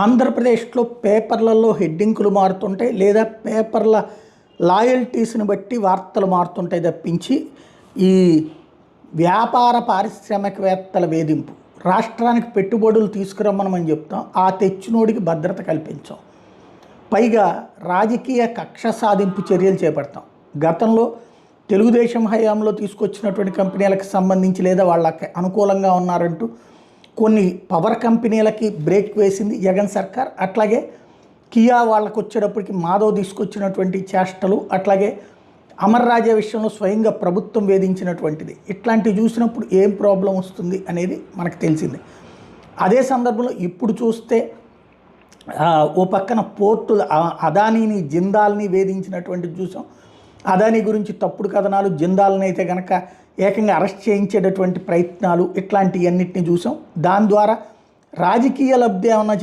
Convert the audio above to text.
ఆంధ్రప్రదేశ్లో పేపర్లలో హెడ్డింకులు మారుతుంటాయి, లేదా పేపర్ల లాయల్టీస్ని బట్టి వార్తలు మారుతుంటాయి తప్పించి ఈ వ్యాపార పారిశ్రామికవేత్తల వేధింపు రాష్ట్రానికి పెట్టుబడులు తీసుకురమ్మని చెప్తాం, ఆ తెచ్చినోడికి భద్రత కల్పించాం, పైగా రాజకీయ కక్ష సాధింపు చర్యలు చేపడతాం. గతంలో తెలుగుదేశం హయాంలో తీసుకొచ్చినటువంటి కంపెనీలకు సంబంధించి లేదా వాళ్ళకి అనుకూలంగా ఉన్నారంటూ కొన్ని పవర్ కంపెనీలకి బ్రేక్ వేసింది జగన్ సర్కార్. అట్లాగే కియా వాళ్ళకు వచ్చేటప్పటికి మాధవ్ తీసుకొచ్చినటువంటి చేష్టలు, అట్లాగే అమర్ రాజా విషయంలో స్వయంగా ప్రభుత్వం వేధించినటువంటిది. ఇట్లాంటివి చూసినప్పుడు ఏం ప్రాబ్లం వస్తుంది అనేది మనకు తెలిసింది. అదే సందర్భంలో ఇప్పుడు చూస్తే ఓ పక్కన పోర్టులు అదానీని జిందాల్ని వేధించినటువంటిది చూసాం. అదానీ గురించి తప్పుడు కథనాలు, జిందాల్ని అయితే కనుక ఏకంగా అరెస్ట్ చేయించేటటువంటి ప్రయత్నాలు, ఇట్లాంటివన్నిటిని చూసాం. దాని ద్వారా రాజకీయ లబ్ధి ఏమన్నా